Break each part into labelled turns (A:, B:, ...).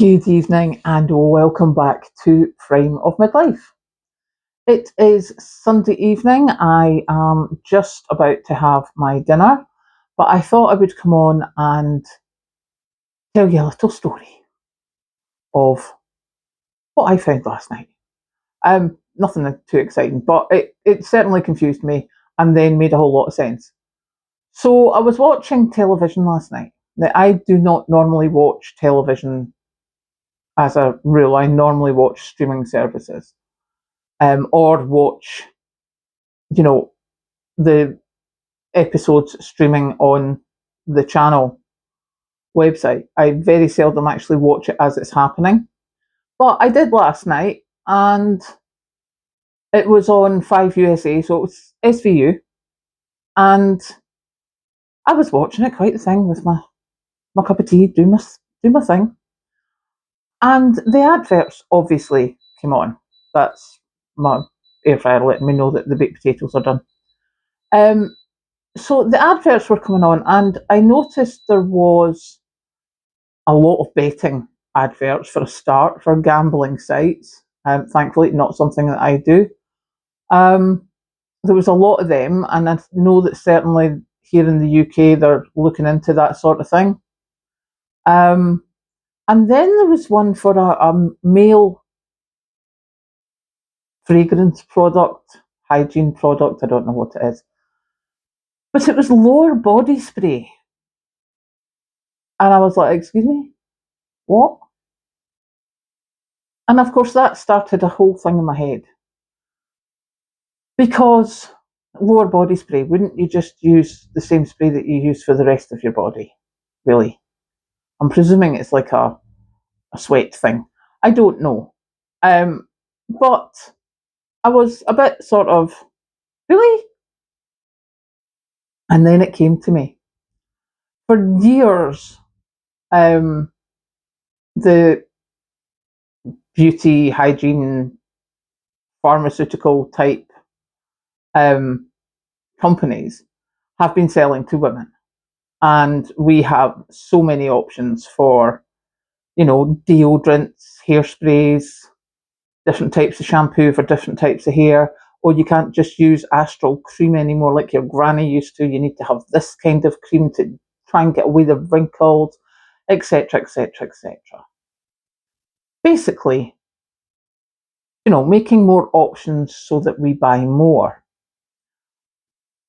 A: Good evening and welcome back to Frame of Midlife. It is Sunday evening. I am just about to have my dinner, but I thought I would come on and tell you a little story of what I found last night. Nothing too exciting, but it certainly confused me and then made a whole lot of sense. So I was watching television last night. Now, I do not normally watch television as a rule. I normally watch streaming services. Or watch, you know, the episodes streaming on the channel website. I very seldom actually watch it as it's happening. But I did last night, and it was on 5USA, so it was SVU, and I was watching it, quite the thing, with my cup of tea, do my thing. And the adverts obviously came on. That's my air fryer letting me know that the baked potatoes are done. So the adverts were coming on, and I noticed there was a lot of betting adverts for a start for gambling sites. Thankfully, not something that I do. Um, there was a lot of them, and I know that certainly here in the UK they're looking into that sort of thing. Um, and then there was one for a male fragrance product, hygiene product. I don't know what it is, but it was lower body spray, and I was like, "Excuse me, what?" And of course, that started a whole thing in my head. Because lower body spray, wouldn't you just use the same spray that you use for the rest of your body? Really? I'm presuming it's like a sweat thing. I don't know. But I was a bit sort of, really? And then it came to me. For years, um, the beauty, hygiene, pharmaceutical type um, companies have been selling to women. And we have so many options for, deodorants, hairsprays, different types of shampoo for different types of hair. Or you can't just use Astral cream anymore like your granny used to. You need to have this kind of cream to try and get away the wrinkles, etc., etc., etc. Basically, making more options so that we buy more.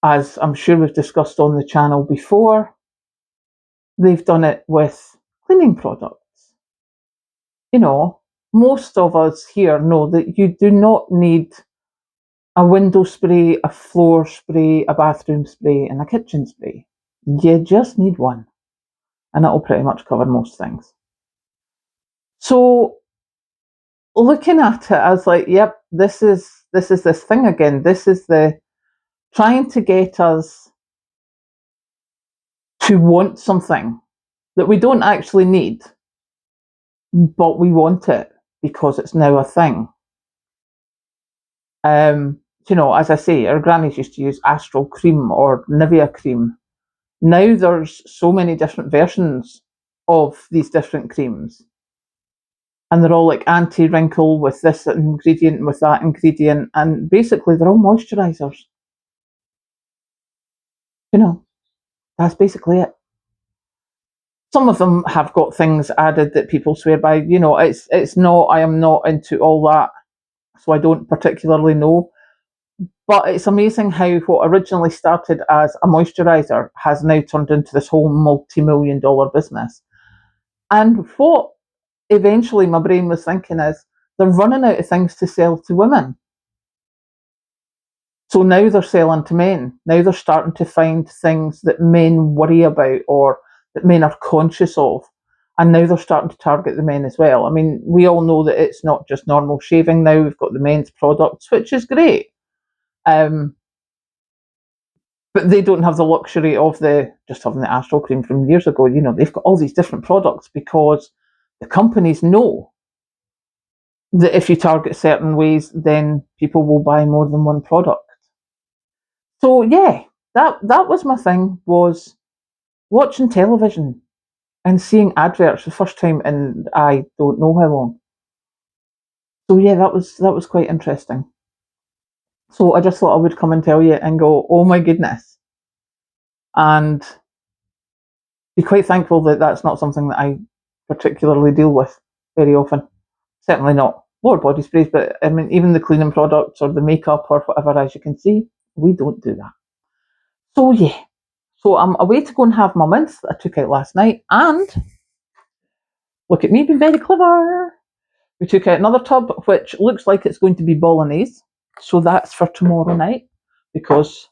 A: As I'm sure we've discussed on the channel before, they've done it with cleaning products. Most of us here know that you do not need a window spray, a floor spray, a bathroom spray, and a kitchen spray. You just need one, and that'll pretty much cover most things. So, looking at it, I was like, "Yep, this thing again. This is the trying to get us to want something that we don't actually need, but we want it because it's now a thing." As I say, our grannies used to use Astral cream or Nivea cream. Now there's so many different versions of these different creams, and they're all like anti-wrinkle with this ingredient and with that ingredient, and basically they're all moisturizers. That's basically it. Some of them have got things added that people swear by. It's not. I am not into all that, so I don't particularly know. But it's amazing how what originally started as a moisturizer has now turned into this whole multi-million-dollar business. And what eventually my brain was thinking is they're running out of things to sell to women. So now they're selling to men. Now they're starting to find things that men worry about or that men are conscious of. And now they're starting to target the men as well. I mean, we all know that it's not just normal shaving now. We've got the men's products, which is great. But they don't have the luxury of just having the Astral cream from years ago. They've got all these different products because the companies know that if you target certain ways, then people will buy more than one product. So yeah, that was my thing, was watching television and seeing adverts the first time in I don't know how long. So yeah, that was quite interesting. So I just thought I would come and tell you and go, oh my goodness, and be quite thankful that that's not something that I particularly deal with very often. Certainly not more body sprays, but I mean even the cleaning products or the makeup or whatever. As you can see, we don't do that. So yeah, so I'm away to go and have my mints that I took out last night, and look at me being very clever. We took out another tub, which looks like it's going to be bolognese. So that's for tomorrow night, because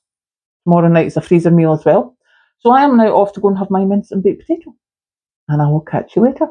A: tomorrow night is a freezer meal as well. So I am now off to go and have my mince and baked potato. And I will catch you later.